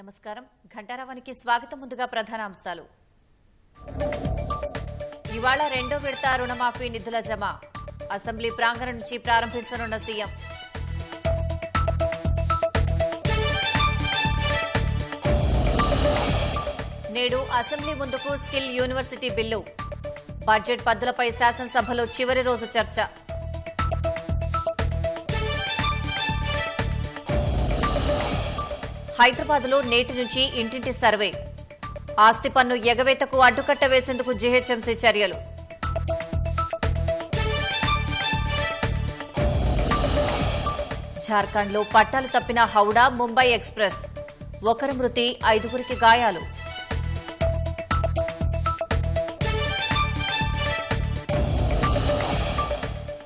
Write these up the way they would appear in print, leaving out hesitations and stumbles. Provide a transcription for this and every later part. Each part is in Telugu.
నమస్కారం ఘంటారావానికి స్వాగతం. ముందుగా ప్రధాన అంశాలు. ఇవాళ రెండో విడత రుణమాఫీ నిధుల జమ. అసెంబ్లీ ప్రాంగణం నుంచి ప్రారంభించనున్న సీఎం. నేడు అసెంబ్లీ ముందుకు స్కిల్ యూనివర్సిటీ బిల్లు. బడ్జెట్ పద్దులపై శాసనసభలో చివరి రోజు చర్చ. హైదరాబాద్లో నేటి నుంచి ఇంటింటి సర్వే. ఆస్తి పన్ను ఎగవేతకు అడ్డుకట్ట వేసేందుకు జీహెచ్ఎంసీ చర్యలు. జార్ఖండ్లో పట్టాలు తప్పిన హౌడా ముంబై ఎక్స్ప్రెస్. ఒకరి మృతి, 5గురికి గాయాలు.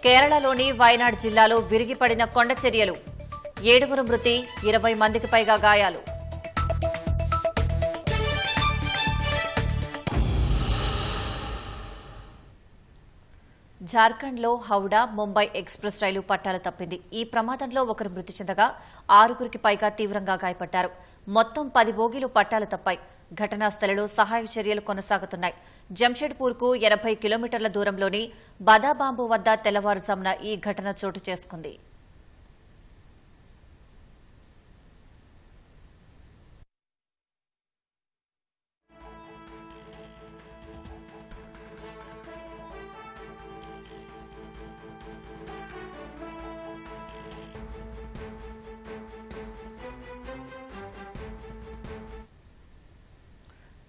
కేరళలోని వయనాడ్ జిల్లాలో విరిగిపడిన కొండ చర్యలు. 7గురు మృతి, 20 మందికి పైగా గాయాలు. జార్ఖండ్లో హౌడా ముంబై ఎక్స్ప్రెస్ రైలు పట్టాలు తప్పింది. ఈ ప్రమాదంలో ఒకరు మృతి చెందగా 6గురికి పైగా తీవ్రంగా గాయపడ్డారు. మొత్తం 10 బోగీలు పట్టాలు తప్పాయి. ఘటనా స్థలిలో సహాయ చర్యలు కొనసాగుతున్నాయి. జంషెడ్పూర్కు 80 కిలోమీటర్ల దూరంలోని బదాబాంబు వద్ద తెల్లవారుజామున ఈ ఘటన చోటు చేసుకుంది.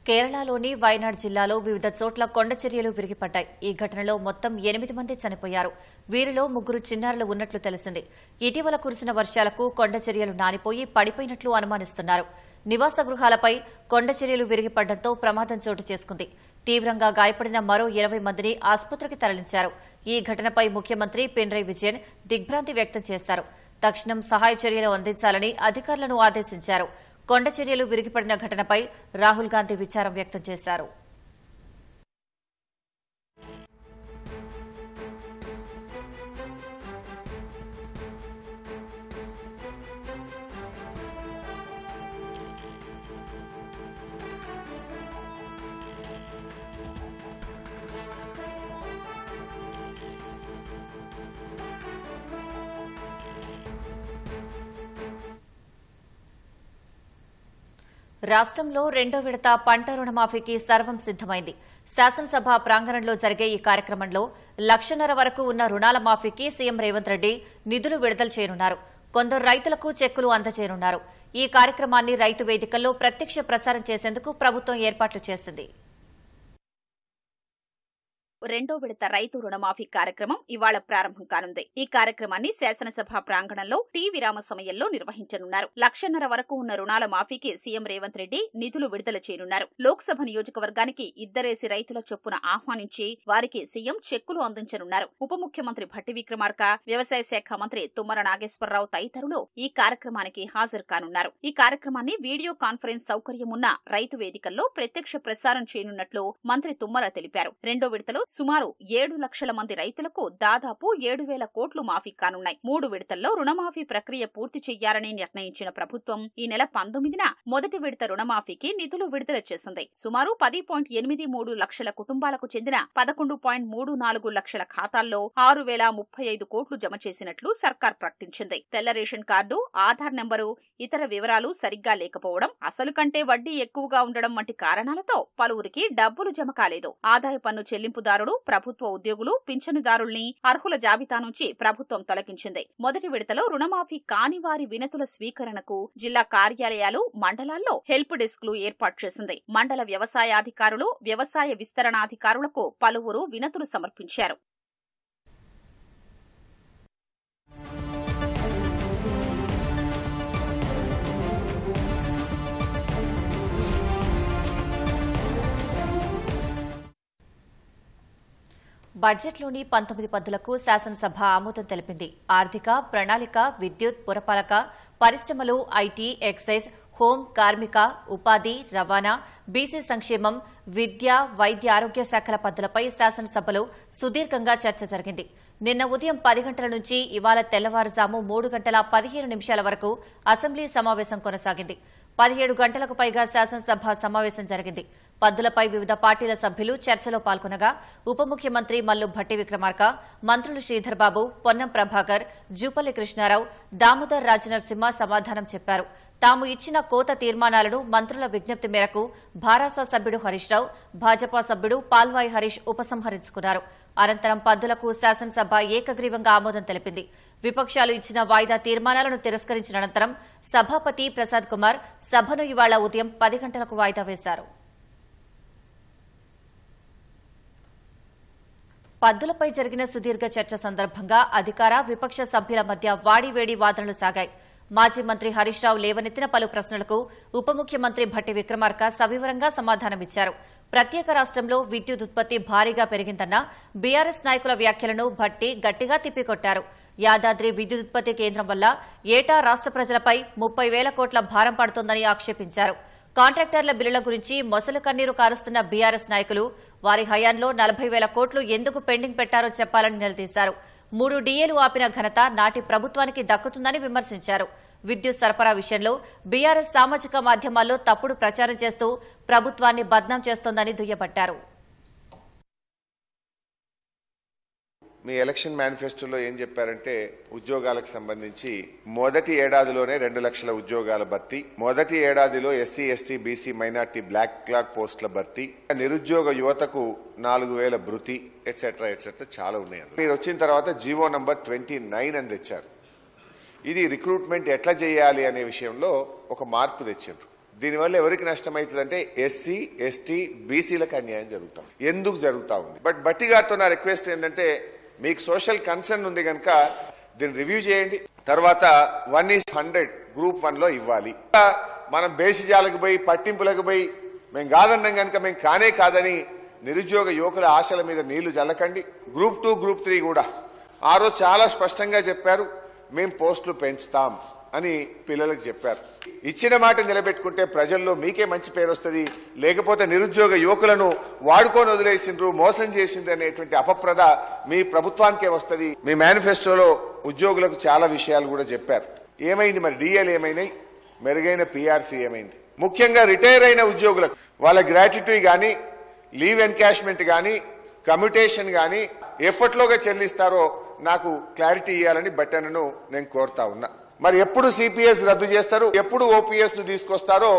కేరళలోని వయనాడ్ జిల్లాలో వివిధ చోట్ల కొండ చర్యలు విరిగిపడ్డాయి. ఈ ఘటనలో మొత్తం 8 మంది చనిపోయారు. వీరిలో 3 చిన్నారులు ఉన్నట్లు తెలిసింది. ఇటీవల కురిసిన వర్షాలకు కొండ చర్యలు నానిపోయి పడిపోయినట్లు అనుమానిస్తున్నారు. నివాస గృహాలపై కొండ చర్యలు విరిగిపడడంతో ప్రమాదం చోటు చేసుకుంది. తీవ్రంగా గాయపడిన మరో 20 మందిని ఆసుపత్రికి తరలించారు. ఈ ఘటనపై ముఖ్యమంత్రి పినరయి విజయన్ దిగ్భ్రాంతి వ్యక్తం చేశారు. తక్షణం సహాయ చర్యలు అందించాలని అధికారులను ఆదేశించారు. కొండ చర్యలు విరిగిపడిన ఘటనపై రాహుల్ గాంధీ విచారం వ్యక్తం చేశారు. రాష్ట్రంలో రెండో విడత పంట రుణమాఫీకి సర్వం సిద్దమైంది. శాసనసభ ప్రాంగణంలో జరిగే ఈ కార్యక్రమంలో 1.5 లక్షల వరకు ఉన్న రుణాల మాఫీకి సీఎం రేవంత్ రెడ్డి నిధులు విడుదల చేయనున్నారు. కొందరు రైతులకు చెక్కులు అందజేయనున్నారు. ఈ కార్యక్రమాన్ని రైతు వేదికల్లో ప్రత్యక్ష ప్రసారం చేసేందుకు ప్రభుత్వం ఏర్పాట్లు చేసింది. రెండో విడత రైతు రుణమాఫీ కార్యక్రమం ఇవాళ ప్రారంభం కానుంది. ఈ కార్యక్రమాన్ని శాసనసభ ప్రాంగణంలో టీ విరామ సమయంలో నిర్వహించనున్నారు. 1.5 లక్షల వరకు ఉన్న రుణాల మాఫీకి సీఎం రేవంత్ రెడ్డి నిధులు విడుదల చేయనున్నారు. లోక్సభ నియోజకవర్గానికి 2 రైతుల చొప్పున ఆహ్వానించి వారికి సీఎం చెక్కులు అందించనున్నారు. ఉప ముఖ్యమంత్రి భట్టి విక్రమార్క, వ్యవసాయ శాఖ మంత్రి తుమ్మల నాగేశ్వరరావు తదితరులు ఈ కార్యక్రమానికి హాజరు కానున్నారు. ఈ కార్యక్రమాన్ని వీడియో కాన్ఫరెన్స్ సౌకర్యం ఉన్న రైతు వేదికల్లో ప్రత్యక్ష ప్రసారం చేయనున్నట్లు మంత్రి తుమ్మల తెలిపారు. రెండో విడతలో సుమారు 7 లక్షల మంది రైతులకు దాదాపు 7,000 కోట్లు మాఫీ కానున్నాయి. 3 విడతల్లో రుణమాఫీ ప్రక్రియ పూర్తి చేయాలని నిర్ణయించిన ప్రభుత్వం ఈ నెల 19న మొదటి విడత రుణమాఫీకి నిధులు విడుదల చేసింది. సుమారు 10.83 లక్షల కుటుంబాలకు చెందిన 11.34 లక్షల ఖాతాల్లో 6,035 కోట్లు జమ చేసినట్లు సర్కార్ ప్రకటించింది. తెల్ల రేషన్ కార్డు, ఆధార్ నెంబరు, ఇతర వివరాలు సరిగ్గా లేకపోవడం, అసలు కంటే వడ్డీ ఎక్కువగా ఉండడం వంటి కారణాలతో పలువురికి డబ్బులు జమ కాలేదు. ఆదాయ పన్ను చెల్లింపుదారుడు, ప్రభుత్వ ఉద్యోగులు, పింఛనుదారుల్ని అర్హుల జాబితా నుంచి ప్రభుత్వం తొలగించింది. మొదటి విడతలో రుణమాఫీ కాని వారి వినతుల స్వీకరణకు జిల్లా కార్యాలయాలు, మండలాల్లో హెల్ప్ డెస్క్లు ఏర్పాటు చేసింది. మండల వ్యవసాయాధికారులు, వ్యవసాయ విస్తరణాధికారులకు పలువురు వినతులు సమర్పించారు. బడ్జెట్లోని 19 పద్దులకు శాసనసభ ఆమోదం తెలిపింది. ఆర్థిక, ప్రణాళిక, విద్యుత్, పురపాలక, పరిశ్రమలు, ఐటీ, ఎక్సైజ్, హోం, కార్మిక, ఉపాధి, రవాణా, బీసీ సంక్షేమం, విద్య, వైద్య, ఆరోగ్య శాఖల పద్దులపై శాసనసభలో సుదీర్ఘంగా చర్చ జరిగింది. నిన్న ఉదయం 10 గంటల నుంచి ఇవాళ తెల్లవారుజాము 3:15 వరకు అసెంబ్లీ సమావేశం కొనసాగింది. 17 గంటలకు పైగా శాసనసభ సమావేశం జరిగింది. పద్దులపై వివిధ పార్టీల సభ్యులు చర్చలో పాల్గొనగా ఉప ముఖ్యమంత్రి మల్లు భట్టి విక్రమార్క, మంత్రులు శ్రీధర్ బాబు, పొన్నం ప్రభాకర్, జూపల్లి కృష్ణారావు, దామోదర్ రాజనరసింహ సమాధానం చెప్పారు. తాము ఇచ్చిన కోత తీర్మానాలను మంత్రుల విజ్ఞప్తి మేరకు భారాస సభ్యుడు హరీష్ రావు, భాజపా సభ్యుడు పాల్వాయి హరీష్ ఉపసంహరించుకున్నారు. అనంతరం పద్దులకు శాసనసభ ఏకగ్రీవంగా ఆమోదం తెలిపింది. విపక్షాలు ఇచ్చిన వాయిదా తీర్మానాలను తిరస్కరించిన అనంతరం సభాపతి ప్రసాద్ కుమార్ సభను ఇవాళ ఉదయం 10 గంటలకు వాయిదా వేశారు. పద్దులపై జరిగిన సుదీర్ఘ చర్చ సందర్భంగా అధికార, విపక్ష సభ్యుల మధ్య వాడివేడి వాదనలు సాగాయి. మాజీ మంత్రి హరీష్ రావు లేవనెత్తిన పలు ప్రశ్నలకు ఉప ముఖ్యమంత్రి భట్టి విక్రమార్క సవివరంగా సమాధానమిచ్చారు. ప్రత్యేక రాష్ట్రంలో విద్యుత్ ఉత్పత్తి భారీగా పెరిగిందన్న బీఆర్ఎస్ నాయకుల వ్యాఖ్యలను భట్టి గట్టిగా తిప్పికొట్టారు. యాదాద్రి విద్యుత్ ఉత్పత్తి కేంద్రం వల్ల ఏటా రాష్ట్ర ప్రజలపై 30,000 కోట్ల భారం పడుతోందని ఆక్షేపించారు. కాంట్రాక్టర్ల బిల్లుల గురించి మొసలు కన్నీరు కారుస్తున్న బీఆర్ఎస్ నాయకులు వారి హయాంలో 40,000 కోట్లు ఎందుకు పెండింగ్ పెట్టారో చెప్పాలని నిలదీశారు. 3 డిఏలు ఆపిన ఘనత నాటి ప్రభుత్వానికి దక్కుతుందని విమర్శించారు. విద్యుత్ సరఫరా విషయంలో బీఆర్ఎస్ సామాజిక మాధ్యమాల్లో తప్పుడు ప్రచారం చేస్తూ ప్రభుత్వాన్ని బద్నాం చేస్తోందని దుయ్యబట్టారు. మీ ఎలక్షన్ మేనిఫెస్టోలో ఏం చెప్పారంటే ఉద్యోగాలకు సంబంధించి మొదటి ఏడాదిలోనే 2 లక్షల ఉద్యోగాల భర్తీ, మొదటి ఏడాదిలో SC, ST, BC, minority, backlog పోస్టుల భర్తీ, నిరుద్యోగ యువతకు 4,000 భృతి ఎట్సెట్రా ఎట్సెట్రా చాలా ఉన్నాయి. మీరు వచ్చిన తర్వాత జీవో నంబర్ 29 అని తెచ్చారు. ఇది రిక్రూట్మెంట్ ఎట్లా చేయాలి అనే విషయంలో ఒక మార్పు తెచ్చారు. దీనివల్ల ఎవరికి నష్టమవుతుందంటే ఎస్సీ, ఎస్టీ, బీసీలకు అన్యాయం జరుగుతాం. ఎందుకు జరుగుతా ఉంది? బట్ భట్టి గారితో నా రిక్వెస్ట్ ఏంటంటే మీకు సోషల్ కన్సర్న్ ఉంది కనుక దీన్ని రివ్యూ చేయండి. తర్వాత 1:100 గ్రూప్ 1 లో ఇవ్వాలి. మనం బేసిజాలకు పోయి పట్టింపులకు పోయి మేము కాదన్నాం కనుక మేము కానే కాదని నిరుద్యోగ యువకుల ఆశల మీద నీళ్లు జల్లకండి. గ్రూప్ 2, గ్రూప్ 3 కూడా ఆ రోజు చాలా స్పష్టంగా చెప్పారు, మేము పోస్టులు పెంచుతాం అని పిల్లలకు చెప్పారు. ఇచ్చిన మాట నిలబెట్టుకుంటే ప్రజల్లో మీకే మంచి పేరు వస్తుంది. లేకపోతే నిరుద్యోగ యువకులను వాడుకొని వదిలేసిండ్రు, మోసం చేసిండ్రు అనేటువంటి అపప్రద మీ ప్రభుత్వానికే వస్తుంది. మీ మేనిఫెస్టోలో ఉద్యోగులకు చాలా విషయాలు కూడా చెప్పారు. ఏమైంది మరి? డిఏలు ఏమైనాయి? మెరుగైన పీఆర్సీ ఏమైంది? ముఖ్యంగా రిటైర్ అయిన ఉద్యోగులకు వాళ్ళ గ్రాట్యుటీ గానీ, లీవ్ ఎన్కాష్మెంట్ గానీ, కమ్యూటేషన్ గానీ ఎప్పట్లోగా చెల్లిస్తారో నాకు క్లారిటీ ఇవ్వాలని బట్టనను నేను కోరుతా ఉన్నా. మరి ఎప్పుడు సిపిఎస్ రద్దు చేస్తారు, ఎప్పుడు ఓపీఎస్ ను తీసుకొస్తారో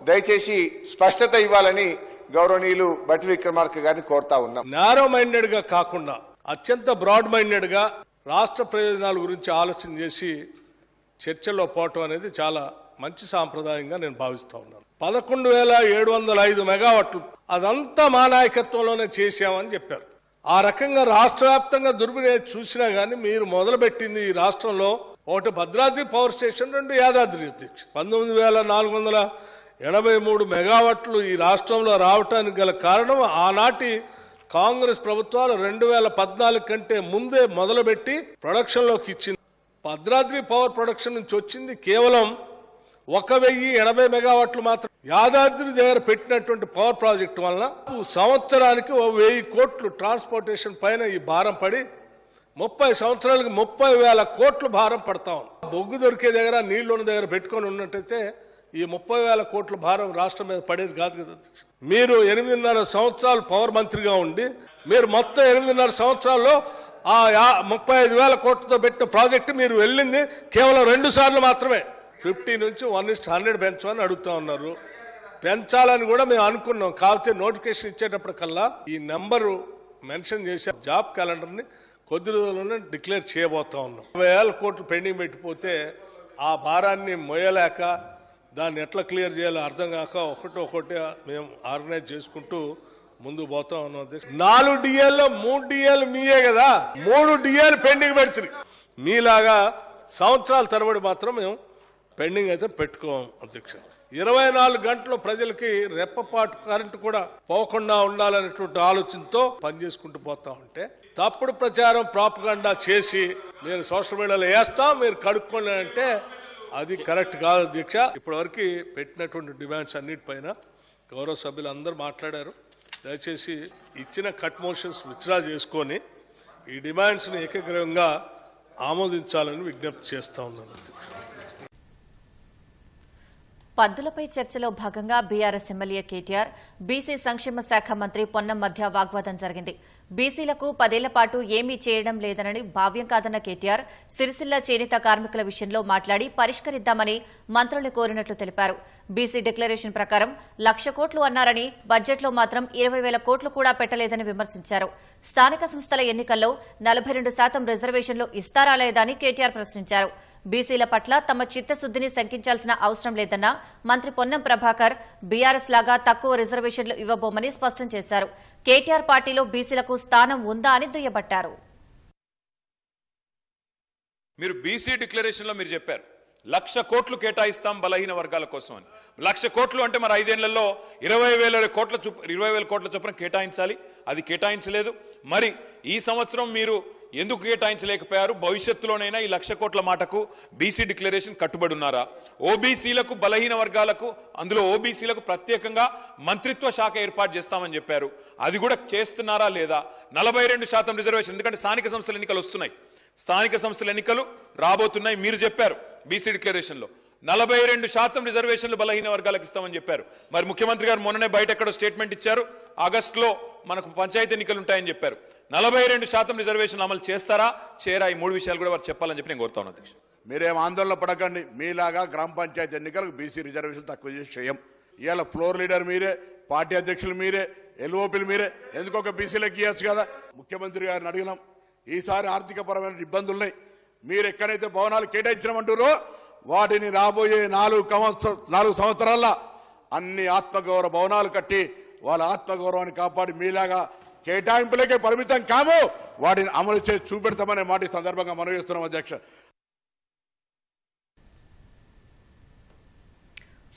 దయచేసి స్పష్టత ఇవ్వాలని గౌరవనీయులు భట్టి విక్రమార్క గారిని కోరుతా ఉన్నాం. నారో మైండెడ్ గా కాకుండా అత్యంత బ్రాడ్ మైండెడ్ గా రాష్ట్ర ప్రయోజనాల గురించి ఆలోచన చేసి చర్చల్లో పోవటం అనేది చాలా మంచి సాంప్రదాయంగా నేను భావిస్తా ఉన్నాను. 11,705 మెగావాట్లు అదంతా మా నాయకత్వంలోనే చేశామని చెప్పారు. ఆ రకంగా రాష్ట్ర వ్యాప్తంగా దుర్వినియోగం చూసినా గానీ మీరు మొదలుపెట్టింది ఈ రాష్ట్రంలో ఒకటి భద్రాద్రి పవర్ స్టేషన్, 2 యాదాద్రి. 19,483 మెగావాట్లు ఈ రాష్ట్రంలో రావటానికి గల కారణం ఆనాటి కాంగ్రెస్ ప్రభుత్వాలు 2014 కంటే ముందే మొదలుపెట్టి ప్రొడక్షన్ లోకి ఇచ్చింది. భద్రాద్రి పవర్ ప్రొడక్షన్ నుంచి వచ్చింది కేవలం 1,080 మెగావాట్లు మాత్రం. యాదాద్రి దగ్గర పెట్టినటువంటి పవర్ ప్రాజెక్టు వలన సంవత్సరానికి 1,000 కోట్లు ట్రాన్స్పోర్టేషన్ పైన ఈ భారం పడి 30 సంవత్సరాలకు 30,000 కోట్లు భారం పడతా ఉంది. బొగ్గు దొరికే దగ్గర, నీళ్లున్న దగ్గర పెట్టుకొని ఉన్నట్టయితే ఈ 30,000 కోట్ల భారం రాష్ట్రం మీద పడేది కాదు కదా. మీరు 8.5 సంవత్సరాలు పవర్ మంత్రిగా ఉండి మీరు మొత్తం 8.5 సంవత్సరాల్లో ఆ 35,000 కోట్లతో పెట్టిన ప్రాజెక్టు మీరు వెళ్ళింది కేవలం 2 సార్లు మాత్రమే. 50 నుంచి 1:100 పెంచమని అడుగుతా ఉన్నారు. పెంచాలని కూడా మేము అనుకున్నాం. కాకపోతే నోటిఫికేషన్ ఇచ్చేటప్పటికల్లా ఈ నెంబరు మెన్షన్ చేసే జాబ్ క్యాలెండర్ ని కొద్ది రోజుల్లోనే డిక్లేర్ చేయబోతా ఉన్నాం. 50,000 కోట్లు పెండింగ్ పెట్టిపోతే ఆ భారాన్ని మోయలేక దాన్ని ఎట్లా క్లియర్ చేయాలో అర్థం కాక ఒకటి మేము ఆర్గనైజ్ చేసుకుంటూ ముందు పోతా ఉన్నాం. 4 డిఏల్లో 3 డిఏలు మీయే కదా, 3 డిఏలు పెండింగ్ పెడుతుంది. మీలాగా సంవత్సరాల తరబడి మాత్రం మేము పెండింగ్ అయితే పెట్టుకోం అధ్యక్ష. 24 గంటలు ప్రజలకి రెప్పపాటు కరెంటు కూడా పోకుండా ఉండాలనేటువంటి ఆలోచనతో పనిచేసుకుంటూ పోతా ఉంటే తప్పుడు ప్రచారం ప్రాపగండా చేసి నేను సోషల్ మీడియాలో వేస్తాం మీరు కడుక్కోండి అంటే అది కరెక్ట్ కాదు అధ్యక్ష. ఇప్పటి వరకు పెట్టినటువంటి డిమాండ్స్ అన్నిటిపైన గౌరవ సభ్యులు అందరూ మాట్లాడారు. దయచేసి ఇచ్చిన కట్ మోషన్స్ విత్డ్రా చేసుకొని ఈ డిమాండ్స్ ని ఏకగ్రీవంగా ఆమోదించాలని విజ్ఞప్తి చేస్తా ఉన్నాను. పద్దులపై చర్చలో భాగంగా బీఆర్ఎస్ ఎమ్మెల్యే కేటీఆర్, బీసీ సంక్షేమ శాఖ మంత్రి పొన్నం మధ్య వాగ్వాదం జరిగింది. బీసీలకు 10 ఏళ్ల పాటు ఏమీ చేయడం లేదనని భావ్యం కాదన్న కేటీఆర్, సిరిసిల్ల చేనేత కార్మికుల విషయంలో మాట్లాడి పరిష్కరిద్దామని మంత్రుల్ని కోరినట్లు తెలిపారు. బీసీ డిక్లరేషన్ ప్రకారం 1,00,000 కోట్లు అన్నారని బడ్జెట్లో మాత్రం 20,000 కోట్లు కూడా పెట్టలేదని విమర్శించారు. స్థానిక సంస్థల ఎన్నికల్లో 42% రిజర్వేషన్లు ఇస్తారా లేదా అని కేటీఆర్ ప్రశ్నించారు. బీసీల పట్ల తమ చిత్తశుద్దిని శంకించాల్సిన అవసరం లేదన్న మంత్రి పొన్నం ప్రభాకర్, బీఆర్ఎస్ లాగా తక్కువ రిజర్వేషన్లు ఇవ్వబోమని స్పష్టం చేశారు. కేటీఆర్ పార్టీలో బీసీలకు స్థానం ఉందా అని దుయ్యబట్టారు. మీరు బీసీ డిక్లరేషన్ లో మీరు చెప్పారు 1,00,000 కోట్లు కేటాయిస్తాం బలహీన వర్గాల కోసం అని. 1,00,000 కోట్లు అంటే మరి 5 ఏళ్లలో 20,000 కోట్ల చొప్పున కేటాయించాలి. అది కేటాయించలేదు. మరి ఈ సంవత్సరం మీరు ఎందుకు కేటాయించలేకపోయారు? భవిష్యత్తులోనైనా ఈ 1,00,000 కోట్ల మాటకు బీసీ డిక్లరేషన్ కట్టుబడి ఉన్నారా? ఓబీసీలకు, బలహీన వర్గాలకు, అందులో ఓబీసీలకు ప్రత్యేకంగా మంత్రిత్వ శాఖ ఏర్పాటు చేస్తామని చెప్పారు. అది కూడా చేస్తున్నారా లేదా? 42% రిజర్వేషన్, ఎందుకంటే స్థానిక సంస్థల ఎన్నికలు వస్తున్నాయి, స్థానిక సంస్థల ఎన్నికలు రాబోతున్నాయి. మీరు చెప్పారు బీసీ డిక్లరేషన్ లో 42% రిజర్వేషన్లు బలహీన వర్గాలకు ఇస్తామని చెప్పారు. మరి ముఖ్యమంత్రి గారు మొన్ననే బయట ఎక్కడో స్టేట్మెంట్ ఇచ్చారు, ఆగస్టులో మనకు పంచాయతీ ఎన్నికలు ఉంటాయని చెప్పారు. 42% రిజర్వేషన్ అమలు చేస్తారా చేయరా? ఈ 3 విషయాలు కూడా వారు చెప్పాలని చెప్పి నేను కోరుతా ఉన్నాను. అధ్యక్ష, మీరేం ఆందోళన పడకండి. మీలాగా గ్రామ పంచాయతీ ఎన్నికలకు బీసీ రిజర్వేషన్ తక్కువ చేసి చేయం. ఇవాళ ఫ్లోర్ లీడర్ మీరే, పార్టీ అధ్యక్షులు మీరే, ఎల్ఓపీలు మీరే. ఎందుకు ఒక బీసీలకు ఇవ్వచ్చు కదా? ముఖ్యమంత్రి గారిని అడిగినాం, ఈసారి ఆర్థికపరమైన ఇబ్బందులున్నాయి, మీరు ఎక్కడైతే భవనాలు కేటాయించమంటారో వాటిని రాబోయే 4 సంవత్సరాల్లో అన్ని ఆత్మగౌరవ భవనాలు కట్టి వాళ్ళ ఆత్మగౌరవాన్ని కాపాడి మీలాగా కేటాయింపులకే పరిమితం కాము, వాటిని అమలు చేసి చూపెడతామనే మాట ఈ సందర్భంగా మనవి చేస్తున్నాం. అధ్యక్ష,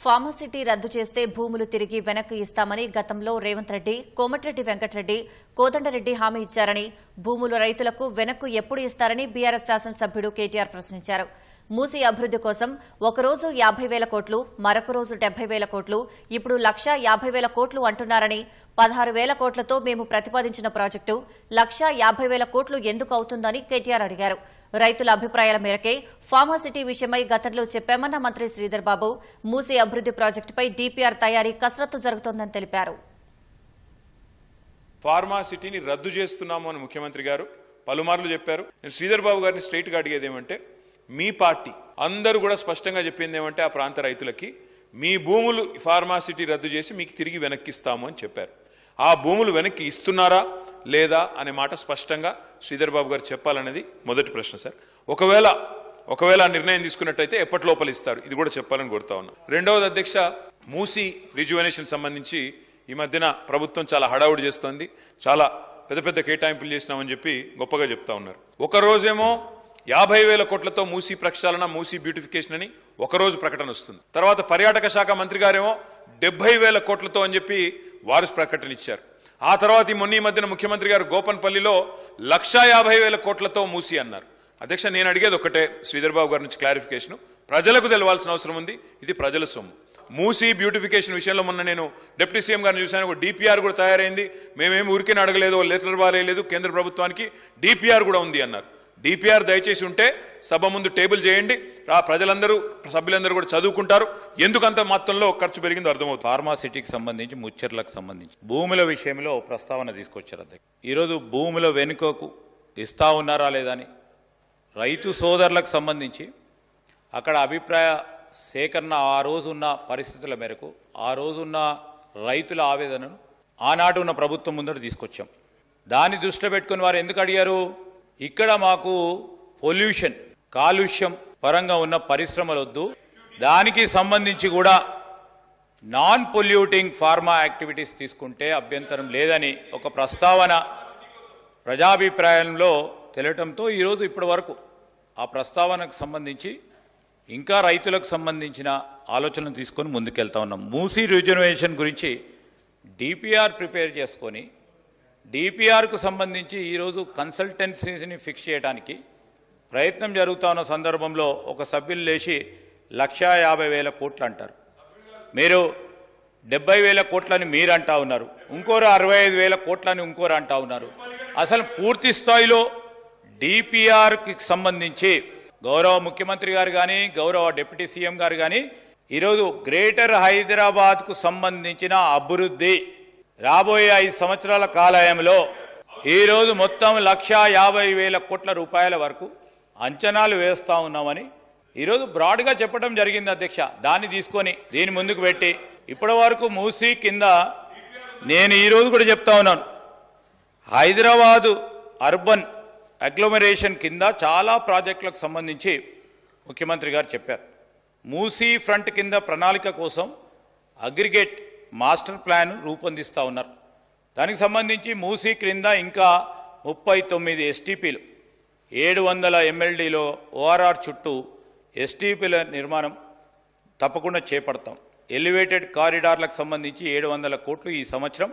ఫార్మాసిటీ రద్దు చేస్తే భూములు తిరిగి వెనక్కి ఇస్తామని గతంలో రేవంత్ రెడ్డి, కోమటిరెడ్డి వెంకటరెడ్డి, కోదండరెడ్డి హామీ ఇచ్చారని, భూములు రైతులకు వెనక్కు ఎప్పుడు ఇస్తారని బీఆర్ఎస్ శాసనసభ్యుడు కేటీఆర్ ప్రశ్నించారు. మూసీ అభివృద్ది కోసం ఒకరోజు 50,000 కోట్లు, మరొక రోజు 70,000 కోట్లు, ఇప్పుడు 1,50,000 కోట్లు అంటున్నారని, 16,000 కోట్లతో మేము ప్రతిపాదించిన ప్రాజెక్టు 1,50,000 కోట్లు ఎందుకు అవుతుందని కేటీఆర్ అడిగారు. రైతుల అభిప్రాయాల మేరకే ఫార్మాసిటీ విషయమై గతంలో చెప్పామన్న మంత్రి శ్రీధర్ బాబు, మూసీ అభివృద్ది ప్రాజెక్టుపై డీపీఆర్ తయారీ కసరత్తు జరుగుతోందని తెలిపారు. ఫార్మాసిటీని రద్దు చేస్తున్నాము అని ముఖ్యమంత్రి గారు పలుమార్లు చెప్పారు. నేను శ్రీధర్ బాబు గారిని స్ట్రైట్ గా అడిగేది ఏమంటే, మీ పార్టీ అందరూ కూడా స్పష్టంగా చెప్పింది ఏమంటే, ఆ ప్రాంత రైతులకి మీ భూములు ఫార్మాసిటీ రద్దు చేసి మీకు తిరిగి వెనక్కిస్తాము అని చెప్పారు. ఆ భూములు వెనక్కి ఇస్తున్నారా లేదా అనే మాట స్పష్టంగా శ్రీధర్ బాబు గారు చెప్పాలనేది మొదటి ప్రశ్న. సార్, ఒకవేళ ఆ నిర్ణయం తీసుకున్నట్టయితే ఎప్పటి లోపల ఇస్తారు, ఇది కూడా చెప్పాలని కోరుతా ఉన్నా. రెండవది అధ్యక్ష, మూసీ రిజువనేషన్ సంబంధించి ఈ మధ్యన ప్రభుత్వం చాలా హడావుడి చేస్తోంది, చాలా పెద్ద పెద్ద కేటాయింపులు చేసినామని చెప్పి గొప్పగా చెప్తా ఉన్నారు. ఒక రోజేమో 50,000 కోట్లతో మూసీ ప్రక్షాళన, మూసీ బ్యూటిఫికేషన్ అని ఒకరోజు ప్రకటన వస్తుంది. తర్వాత పర్యాటక శాఖ మంత్రి గారేమో 70,000 కోట్లతో అని చెప్పి వారు ప్రకటన ఇచ్చారు. ఆ తర్వాత ఈ మధ్యన ముఖ్యమంత్రి గారు గోపన్పల్లిలో 1,50,000 కోట్లతో మూసీ అన్నారు. అధ్యక్ష, నేను అడిగేది ఒకటే, శ్రీధర్ బాబు గారి నుంచి క్లారిఫికేషన్ ప్రజలకు తెలవాల్సిన అవసరం ఉంది. ఇది ప్రజల సొమ్ము. మూసీ బ్యూటిఫికేషన్ విషయంలో మొన్న నేను డిప్యూటీ సీఎం గారిని చూశాను, ఒక డీపీఆర్ కూడా తయారైంది. మేమేమి ఊరికేనే అడగలేదు, లెటర్ బాలేదు, కేంద్ర ప్రభుత్వానికి డీపీఆర్ కూడా ఉంది అన్నారు. డీపీఆర్ దయచేసి ఉంటే సభ ముందు టేబుల్ చేయండి, ప్రజలందరూ, సభ్యులందరూ కూడా చదువుకుంటారు, ఎందుకంత మొత్తంలో ఖర్చు పెరిగిందో అర్థమవుతుంది. ఫార్మాసిటీకి సంబంధించి, ముచ్చర్లకు సంబంధించి భూముల విషయంలో ప్రస్తావన తీసుకొచ్చారు అధ్యక్ష. ఈరోజు భూముల వెనుకకు ఇస్తా ఉన్నారా లేదా అని రైతు సోదరులకు సంబంధించి అక్కడ అభిప్రాయ సేకరణ ఆ రోజున్న పరిస్థితుల మేరకు, ఆ రోజున్న రైతుల ఆవేదనను ఆనాడు ఉన్న ప్రభుత్వం ముందర తీసుకొచ్చాం. దాన్ని దృష్టిలో పెట్టుకుని వారు ఎందుకు అడిగారు, ఇక్కడ మాకు పొల్యూషన్, కాలుష్యం పరంగా ఉన్న పరిశ్రమలు వద్దు, దానికి సంబంధించి కూడా నాన్ పొల్యూటింగ్ ఫార్మా యాక్టివిటీస్ తీసుకుంటే అభ్యంతరం లేదని ఒక ప్రస్తావన ప్రజాభిప్రాయంలో తెలియటంతో ఈరోజు ఇప్పటి వరకు ఆ ప్రస్తావనకు సంబంధించి ఇంకా రైతులకు సంబంధించిన ఆలోచనలు తీసుకొని ముందుకెళ్తా ఉన్నాం. మూసీ రిజర్వేషన్ గురించి డిపిఆర్ ప్రిపేర్ చేసుకొని డిపిఆర్కు సంబంధించి ఈరోజు కన్సల్టెన్సీని ఫిక్స్ చేయడానికి ప్రయత్నం జరుగుతూ ఉన్న సందర్భంలో ఒక సభ్యులు లేచి 1,50,000 కోట్లు అంటారు. మీరు 70,000 కోట్లని మీరు అంటా ఉన్నారు, ఇంకోరు 65,000 కోట్లని ఇంకోరు అంటా ఉన్నారు. అసలు పూర్తి స్థాయిలో డిపిఆర్కి సంబంధించి గౌరవ ముఖ్యమంత్రి గారు కానీ గౌరవ డిప్యూటీ సీఎం గారు కానీ ఈరోజు గ్రేటర్ హైదరాబాద్కు సంబంధించిన అభివృద్ధి రాబోయే 5 సంవత్సరాల కాలంలో ఈరోజు మొత్తం 1,50,000 కోట్ల రూపాయల వరకు అంచనాలు వేస్తా ఉన్నామని ఈరోజు బ్రాడ్గా చెప్పడం జరిగింది అధ్యక్ష. దాన్ని తీసుకొని దీని ముందుకు పెట్టి ఇప్పటి వరకు మూసీ కింద నేను ఈరోజు కూడా చెప్తా ఉన్నాను, హైదరాబాదు అర్బన్ అగ్లోమరేషన్ కింద చాలా ప్రాజెక్టులకు సంబంధించి ముఖ్యమంత్రి గారు చెప్పారు. మూసీ ఫ్రంట్ కింద ప్రణాళిక కోసం అగ్రిగేట్ మాస్టర్ ప్లాన్ రూపొందిస్తూ ఉన్నారు. దానికి సంబంధించి మూసీ క్రింద ఇంకా 39 ఎస్టీపీలు 700 MLDలో ఓఆర్ఆర్ చుట్టూ ఎస్టీపీల నిర్మాణం తప్పకుండా చేపడతాం. ఎలివేటెడ్ కారిడార్లకు సంబంధించి 700 కోట్లు ఈ సంవత్సరం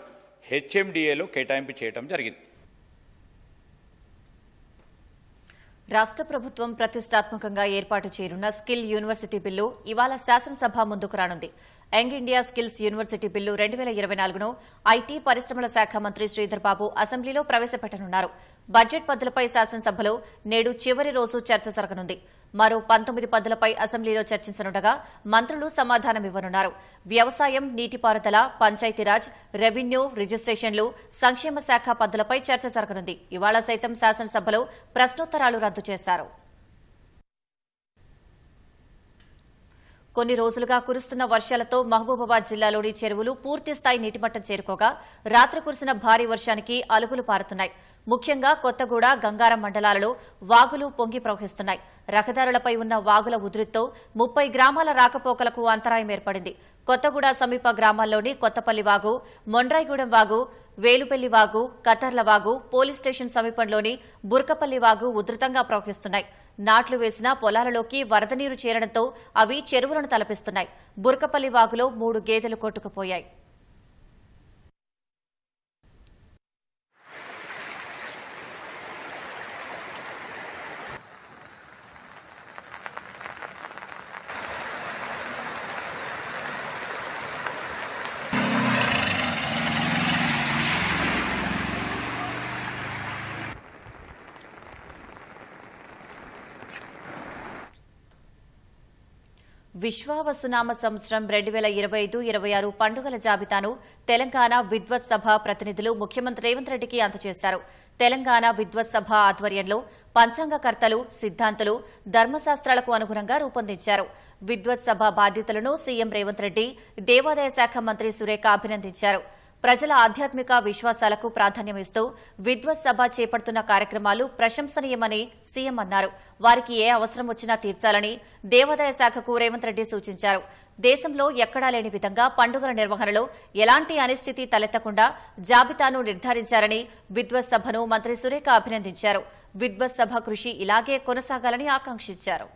హెచ్ఎండిఏలో కేటాయింపు చేయడం జరిగింది. రాష్ట్ర ప్రభుత్వం ప్రతిష్టాత్మకంగా ఏర్పాటు చేయనున్న స్కిల్ యూనివర్సిటీ బిల్లు ఇవాళ శాసనసభ ముందుకు రానుంది. Young India skills university bill 2024ను ఐటీ పరిశ్రమల శాఖ మంత్రి శ్రీధర్ బాబు అసెంబ్లీలో ప్రవేశపెట్టనున్నారు. బడ్జెట్ పద్దులపై శాసనసభలో నేడు చివరి రోజు చర్చ జరగనుంది. మరో 19 పద్దులపై అసెంబ్లీలో చర్చించనుండగా మంత్రులు సమాధానమివ్వనున్నారు. వ్యవసాయం, నీటిపారుదల, పంచాయతీరాజ్, రెవెన్యూ, రిజిస్ట్రేషన్లు, సంక్షేమ శాఖ పద్దులపై చర్చ జరగనుంది. ఇవాళ సైతం శాసనసభలో ప్రశ్నోత్తరాలు రద్దు చేశారు. కొన్ని రోజులుగా కురుస్తున్న వర్షాలతో మహబూబాబాద్ జిల్లాలోని చెరువులు పూర్తిస్థాయి నీటిమట్టం చేరుకోగా రాత్రి కురిసిన భారీ వర్షానికి అలుగులు పారుతున్నాయి. ముఖ్యంగా కొత్తగూడ, గంగారం మండలాలలో వాగులు పొంగి ప్రవహిస్తున్నాయి. రహదారులపై ఉన్న వాగుల ఉధృతితో 30 గ్రామాల రాకపోకలకు అంతరాయం ఏర్పడింది. కొత్తగూడ సమీప గ్రామాల్లోని కొత్తపల్లి వాగు, మొండ్రాయిగూడెం వాగు, వేలుపెల్లి వాగు, కతర్ల వాగు, పోలీస్ స్టేషన్ సమీపంలోని బుర్కపల్లి వాగు ఉధృతంగా ప్రవహిస్తున్నాయి. నాట్లు వేసిన పొలాలలోకి వరద నీరు చేరడంతో అవి చెరువులను తలపిస్తున్నాయి. బుర్కపల్లి వాగులో 3 గేదెలు కొట్టుకుపోయాయి. విశ్వావసునామ సంవత్సరం 2025-26 పండుగల జాబితాను తెలంగాణ విద్వత్ సభ ప్రతినిధులు ముఖ్యమంత్రి రేవంత్ రెడ్డికి అందజేశారు. తెలంగాణ విద్వత్ సభ ఆధ్వర్యంలో పంచాంగకర్తలు, సిద్ధాంతులు ధర్మశాస్త్రాలకు అనుగుణంగా రూపొందించారు. విద్వత్ సభ బాధ్యతలను సీఎం రేవంత్ రెడ్డి, దేవాదాయ శాఖ మంత్రి సురేఖ అభినందించారు. ప్రజల ఆధ్యాత్మిక విశ్వాసాలకు ప్రాధాన్యమిస్తూ విద్వత్ సభ చేపడుతున్న కార్యక్రమాలు ప్రశంసనీయమని సీఎం అన్నారు. వారికి ఏ అవసరం వచ్చినా తీర్చాలని దేవాదాయ శాఖకు రేవంత్ రెడ్డి సూచించారు. దేశంలో ఎక్కడా లేని విధంగా పండుగల నిర్వహణలో ఎలాంటి అనిశ్చితి తలెత్తకుండా జాబితాను నిర్ధారించారని విద్వత్ సభను మంత్రి సురేఖ అభినందించారు. విద్వత్ సభ కృషి ఇలాగే కొనసాగాలని ఆకాంక్షించారు.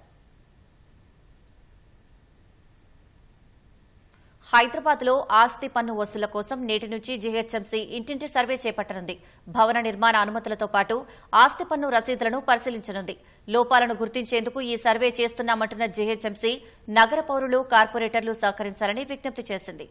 హైదరాబాద్లో ఆస్తి పన్ను వసూళ్ల కోసం నేటి నుంచి జీహెచ్ఎంసీ ఇంటింటి సర్వే చేపట్టనుంది. భవన నిర్మాణ అనుమతులతో పాటు ఆస్తి పన్ను రసీదులను పరిశీలించనుంది. లోపాలను గుర్తించేందుకు ఈ సర్వే చేస్తున్నామంటున్న జీహెచ్ఎంసీ నగర పౌరులు, కార్పొరేటర్లు సహకరించాలని విజ్ఞప్తి చేసింది.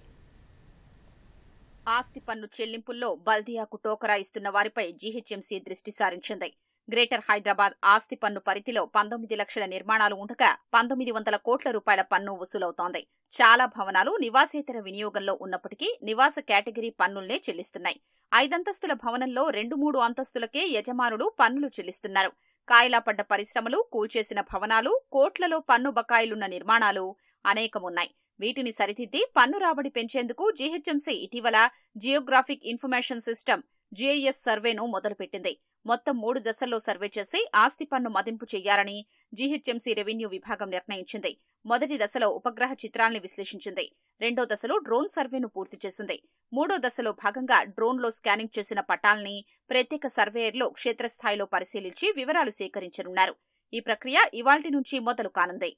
ఆస్తి పన్ను చెల్లింపుల్లో బల్దియాకు టోకరా ఇస్తున్న వారిపై జీహెచ్ఎంసీ దృష్టి సారించింది. గ్రేటర్ హైదరాబాద్ ఆస్తి పన్ను పరిధిలో 19 లక్షల నిర్మాణాలు ఉండగా 1900 కోట్ల రూపాయల పన్ను వసూలవుతోంది. చాలా భవనాలు నివాసేతర వినియోగంలో ఉన్నప్పటికీ నివాస కేటగిరీ పన్నుల్నే చెల్లిస్తున్నాయి. 5 అంతస్తుల భవనంలో 2-3 అంతస్తులకే యజమానులు పన్నులు చెల్లిస్తున్నారు. కాయలా పడ్డ పరిశ్రమలు, కూల్చేసిన భవనాలు, కోట్లలో పన్ను బకాయిలున్న నిర్మాణాలు అనేకమున్నాయి. వీటిని సరిదిద్ది పన్ను రాబడి పెంచేందుకు జీహెచ్ఎంసీ ఇటీవల జియోగ్రాఫిక్ ఇన్ఫర్మేషన్ సిస్టమ్ జీఐఎస్ సర్వేను మొదలుపెట్టింది. మొత్తం 3 దశల్లో సర్వే చేసి ఆస్తి పన్ను మదింపు చేయాలని జీహెచ్ఎంసీ రెవెన్యూ విభాగం నిర్ణయించింది. మొదటి దశలో ఉపగ్రహ చిత్రాల్ని విశ్లేషించింది. రెండో దశలో డ్రోన్ సర్వేను పూర్తి చేసింది. మూడో దశలో భాగంగా డ్రోన్లో స్కానింగ్ చేసిన పటాల్ని ప్రత్యేక సర్వేయర్లు క్షేత్రస్థాయిలో పరిశీలించి వివరాలు సేకరించనున్నారు. ఈ ప్రక్రియ ఇవాల్టి నుంచి మొదలు కానుంది.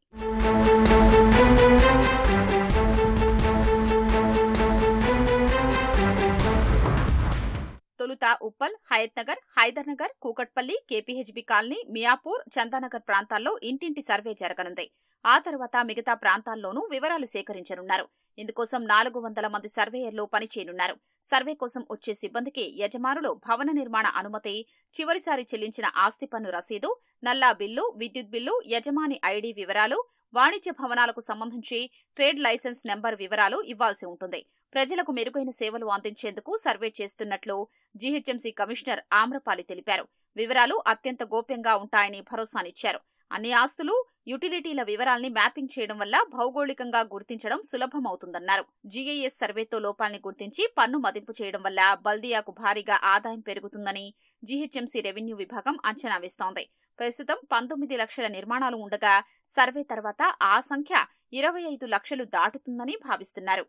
తొలుత ఉప్పల్, హయత్నగర్, హైదర్నగర్, కూకట్పల్లి, కేపీహెచ్బీ కాలనీ, మియాపూర్, చందానగర్ ప్రాంతాల్లో ఇంటింటి సర్వే జరగనుంది. ఆ తర్వాత మిగతా ప్రాంతాల్లోనూ వివరాలు సేకరించనున్నారు. ఇందుకోసం 400 మంది సర్వేయర్లు పనిచేయనున్నారు. సర్వే కోసం వచ్చే సిబ్బందికి యజమానులు భవన నిర్మాణ అనుమతి, చివరిసారి చెల్లించిన ఆస్తి పన్ను రసీదు, నల్లా బిల్లు, విద్యుత్ బిల్లు, యజమాని ఐడి వివరాలు, వాణిజ్య భవనాలకు సంబంధించి ట్రేడ్ లైసెన్స్ నెంబర్ వివరాలు ఇవ్వాల్సి ఉంటుంది. ప్రజలకు మెరుగైన సేవలు అందించేందుకు సర్వే చేస్తున్నట్లు జీహెచ్ఎంసీ కమిషనర్ ఆమ్రపాలి తెలిపారు. వివరాలు అత్యంత గోప్యంగా ఉంటాయని భరోసానిచ్చారు. అన్ని ఆస్తులు, యుటిలిటీల వివరాల్ని మ్యాపింగ్ చేయడం వల్ల భౌగోళికంగా గుర్తించడం సులభమవుతుందన్నారు. జీఐఎస్ సర్వేతో లోపాల్ని గుర్తించి పన్ను మదింపు చేయడం వల్ల బల్దియాకు భారీగా ఆదాయం పెరుగుతుందని జీహెచ్ఎంసీ రెవెన్యూ విభాగం అంచనా వేస్తోంది. ప్రస్తుతం 19 లక్షల నిర్మాణాలు ఉండగా సర్వే తర్వాత ఆ సంఖ్య 25 లక్షలు దాటుతుందని భావిస్తున్నారు.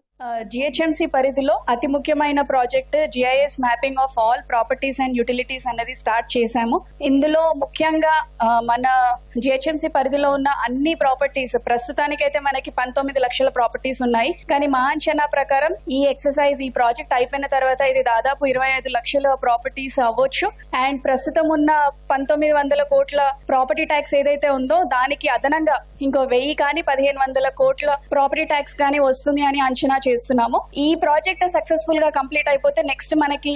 జిహెచ్ఎంసీ పరిధిలో అతి ముఖ్యమైన project GIS mapping of all properties and utilities అనేది స్టార్ట్ చేశాము. ఇందులో ముఖ్యంగా మన జిహెచ్ఎంసీ పరిధిలో ఉన్న అన్ని ప్రాపర్టీస్ ప్రస్తుతానికైతే మనకి 19 లక్షల ప్రాపర్టీస్ ఉన్నాయి. కానీ మా అంచనా ప్రకారం ఈ ఎక్సర్సైజ్, ఈ ప్రాజెక్ట్ అయిపోయిన తర్వాత ఇది దాదాపు 25 లక్షల ప్రాపర్టీస్ అవ్వచ్చు. అండ్ ప్రస్తుతం ఉన్న 1900 కోట్ల ప్రాపర్టీ ట్యాక్స్ ఏదైతే ఉందో దానికి అదనంగా ఇంకో 1000 కానీ 1500 కోట్ల ప్రాపర్టీ ట్యాక్స్ కానీ వస్తుంది అని అంచనా చేస్తున్నాము. ఈ ప్రాజెక్ట్ సక్సెస్ఫుల్ గా కంప్లీట్ అయిపోతే నెక్స్ట్ మనకి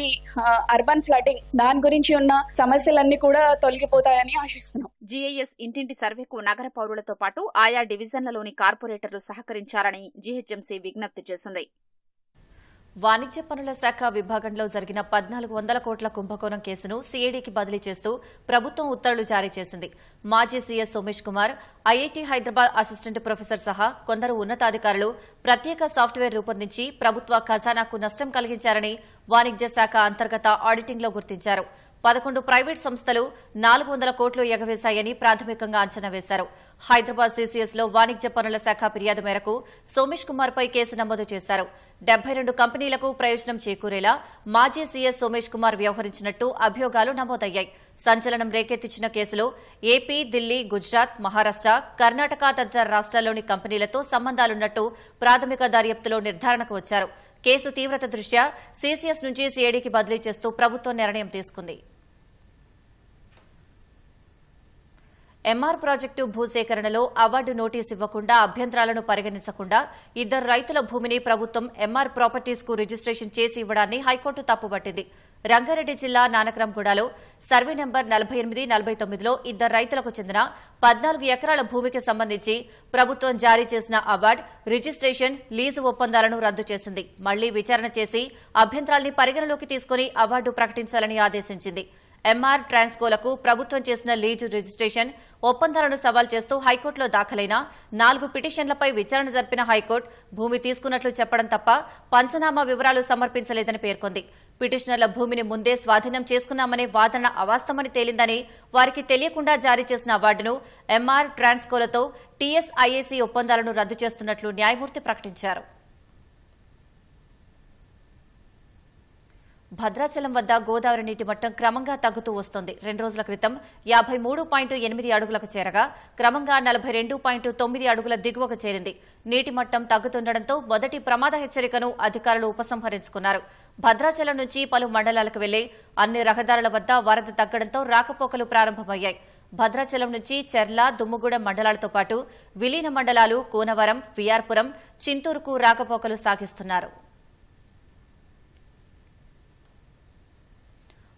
అర్బన్ ఫ్లడింగ్, దాని గురించి ఉన్న సమస్యలన్నీ కూడా తొలగిపోతాయని ఆశిస్తున్నాం. జీఐఎస్ ఇంటింటి సర్వేకు నగర పౌరులతో పాటు ఆయా డివిజన్లలోని కార్పొరేటర్లు సహకరించాలని జీహెచ్ఎంసీ విజ్ఞప్తి చేసింది. వాణిజ్య పనుల శాఖ విభాగంలో జరిగిన 1400 కోట్ల కుంభకోణం కేసును సీఐడీకి బదిలీ చేస్తూ ప్రభుత్వం ఉత్తర్వులు జారీ చేసింది. మాజీ CS Somesh Kumar, IIT Hyderabad assistant professor సహా కొందరు ఉన్నతాధికారులు ప్రత్యేక సాఫ్ట్వేర్ రూపొందించి ప్రభుత్వ ఖజానాకు నష్టం కలిగించారని వాణిజ్య శాఖ అంతర్గత ఆడిటింగ్లో గుర్తించారు. 11 ప్రైవేట్ సంస్థలు 400 కోట్లు ఎగవేశాయని ప్రాథమికంగా అంచనా వేశారు. హైదరాబాద్ సీసీఎస్ లో వాణిజ్య పనుల శాఖ ఫిర్యాదు మేరకు సోమేష్ కుమార్ పై కేసు నమోదు చేశారు. 72 కంపెనీలకు ప్రయోజనం చేకూరేలా మాజీ సీఎస్ సోమేష్ కుమార్ వ్యవహరించినట్టు అభియోగాలు నమోదయ్యాయి. సంచలనం రేకెత్తించిన కేసులో ఏపీ, ఢిల్లీ, గుజరాత్, మహారాష్ట, కర్ణాటక తదితర రాష్ట్రాల్లోని కంపెనీలతో సంబంధాలున్నట్టు ప్రాథమిక దర్యాప్తులో నిర్ధారణకు వచ్చారు. కేసు తీవ్రత దృష్ట్యా సీసీఎస్ నుంచి సీఐడీకి బదిలీ చేస్తూ ప్రభుత్వం నిర్ణయం తీసుకుంది. ఎంఆర్ ప్రాజెక్టు భూసేకరణలో అవార్డు నోటీసు ఇవ్వకుండా, అభ్యంతరాలను పరిగణించకుండా 2 రైతుల భూమిని ప్రభుత్వం ఎంఆర్ ప్రాపర్టీస్ కు రిజిస్ట్రేషన్ చేసి ఇవ్వడాన్ని హైకోర్టు తప్పుపట్టింది. రంగారెడ్డి జిల్లా నానక్రామ్గూడలో సర్వే నెంబర్ 48-49లో 2 రైతులకు చెందిన 14 ఎకరాల భూమికి సంబంధించి ప్రభుత్వం జారీ చేసిన అవార్డు, రిజిస్ట్రేషన్, లీజు ఒప్పందాలను రద్దు చేసింది. మళ్లీ విచారణ చేసి అభ్యంతరాల్ని పరిగణలోకి తీసుకుని అవార్డు ప్రకటించాలని ఆదేశించింది. ఎంఆర్ ట్రాన్స్కోలకు ప్రభుత్వం చేసిన లీజు, రిజిస్ట్రేషన్ ఒప్పందాలను సవాల్ చేస్తూ హైకోర్టులో దాఖలైన 4 పిటిషన్లపై విచారణ జరిపిన హైకోర్టు భూమి తీసుకున్నట్లు చెప్పడం తప్ప పంచనామా వివరాలు సమర్పించలేదని పేర్కొంది. పిటిషనర్ల భూమిని ముందే స్వాధీనం చేసుకున్నామనే వాదన అవాస్తవమని తేలిందని, వారికి తెలియకుండా జారీ చేసిన అవార్డును ఎంఆర్ ట్రాన్స్కోలతో టీఎస్ఐఏసీ ఒప్పందాలను రద్దు చేస్తున్నట్లు న్యాయమూర్తి ప్రకటించారు. భద్రాచలం వద్ద గోదావరి నీటి మట్టం క్రమంగా తగ్గుతూ వస్తోంది. 2 రోజుల క్రితం 53.8 అడుగులకు చేరగా క్రమంగా 42.9 అడుగుల దిగువకు చేరింది. నీటి మట్టం తగ్గుతుండటంతో మొదటి ప్రమాద హెచ్చరికను అధికారులు ఉపసంహరించుకున్నారు. భద్రాచలం నుంచి పలు మండలాలకు వెళ్లే అన్ని రహదారుల వద్ద వరద తగ్గడంతో రాకపోకలు ప్రారంభమయ్యాయి. భద్రాచలం నుంచి చెర్ల, దుమ్ముగూడెం మండలాలతో పాటు విలీన మండలాలు కూనవరం, విఆర్పురం, చింతూరుకు రాకపోకలు సాగిస్తున్నారు.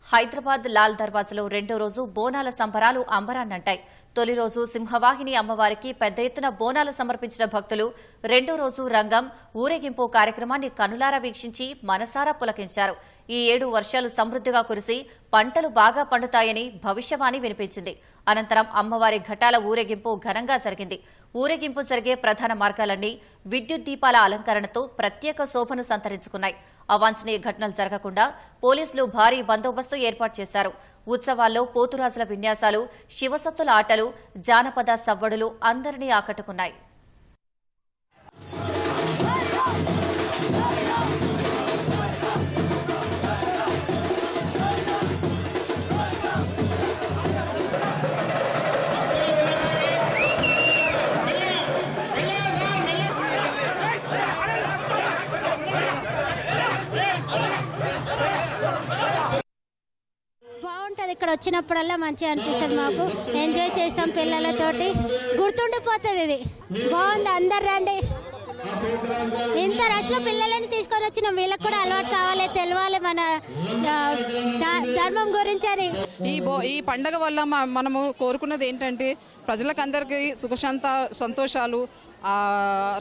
హైదరాబాద్ లాల్ దర్వాజలో 2వ రోజు బోనాల సంబరాలు అంబరాన్నంటాయి. తొలి రోజు సింహవాహిని అమ్మవారికి పెద్ద ఎత్తున బోనాలు సమర్పించిన భక్తులు 2వ రోజు రంగం, ఊరేగింపు కార్యక్రమాన్ని కనులారా వీక్షించి మనసారా పులకించారు. ఈ 7 వర్షాలు సమృద్దిగా కురిసి పంటలు బాగా పండుతాయని భవిష్యవాణి వినిపించింది. అనంతరం అమ్మవారి ఘటాల ఊరేగింపు ఘనంగా జరిగింది. ఊరేగింపు జరిగే ప్రధాన మార్గాలన్నీ విద్యుత్ దీపాల అలంకరణతో ప్రత్యేక శోభను సంతరించుకున్నాయి. అవాంఛనీయ ఘటనలు జరగకుండా పోలీసులు భారీ బందోబస్తు ఏర్పాటు చేశారు. ఉత్సవాల్లో పోతురాజుల విన్యాసాలు, శివసత్తుల ఆటలు, జానపద సవ్వడులు అందరినీ ఆకట్టుకున్నాయి. ఇక్కడ వచ్చినప్పుడల్లా మంచిగా అనిపిస్తుంది. మాకు ఎంజాయ్ చేస్తాం పిల్లలతోటి, గుర్తుండిపోతుంది. ఇది బాగుంది. అందరు రండి. ఇంత రష్ లో పిల్లలని తీసుకొని వచ్చినాం, వీళ్ళకి కూడా అలవాటు కావాలి, తెలవాలి మన ధర్మం గురించి అని. ఈ పండగ వల్ల మనము కోరుకున్నది ఏంటంటే ప్రజలకందరికీ సంతోషాలు,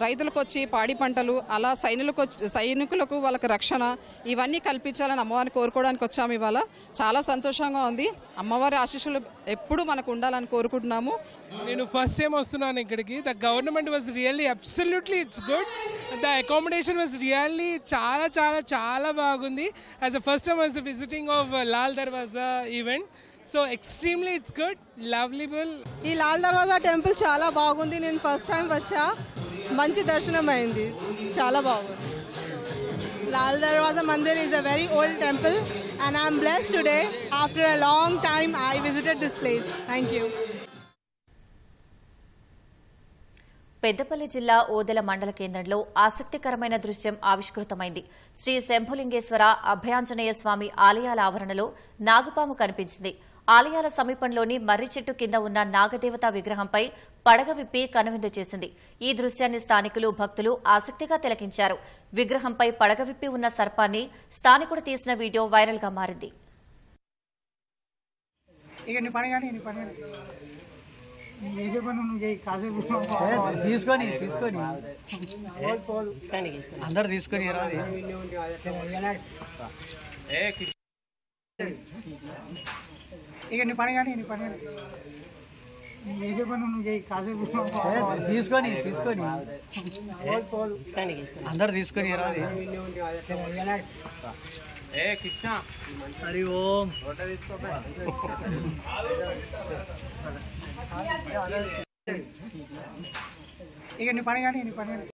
రైతులకు వచ్చి పాడి పంటలు, అలా సైనికులకు వాళ్ళకి రక్షణ, ఇవన్నీ కల్పించాలని అమ్మవారిని కోరుకోవడానికి వచ్చాము. ఇవాళ చాలా సంతోషంగా ఉంది. అమ్మవారి ఆశీస్సులు ఎప్పుడు మనకు ఉండాలని కోరుకుంటున్నాము. నేను ఫస్ట్ టైం వస్తున్నాను ఇక్కడికి. The government was really absolutely it's good. The accommodation was really చాలా చాలా చాలా బాగుంది. As a first time was visiting of Lal Darwaza event. So extremely it's good, lovable. ఈ లాల్ దర్వాజా టెంపుల్ చాలా బాగుంది. నేను ఫస్ట్ టైం వచ్చా, మంచి దర్శనం అయింది, చాలా బాగుంది. లాల్ దర్వాజా Mandir is a very old temple and I am blessed today. After a long time I visited this place. Thank you. Peddapalli జిల్లా ఓదెల మండల కేంద్రంలో ఆసక్తికరమైన దృశ్యం ఆవిష్కృతమైంది. శ్రీ శంభులింగేశ్వర అభయాంజనేయ స్వామి ఆలయాల ఆవరణలో నాగుపాము కనిపించింది. ఆలయాల సమీపంలోని మర్రి చెట్టు కింద ఉన్న నాగదేవత విగ్రహంపై పడగ విప్పి కనువిందు చేసింది. ఈ దృశ్యాన్ని స్థానికులు, భక్తులు ఆసక్తిగా తిలకించారు. విగ్రహంపై పడగ విప్పి ఉన్న సర్పాన్ని స్థానికుడు తీసిన వీడియో వైరల్ గా మారింది. అందరు తీసుకొని ఇక నీ పని కానీ వేసే పని నువ్వు చేయి, కాసేపు తీసుకొని అందరు తీసుకొని కృష్ణ హరి ఓం ఇక నీ పని కానీ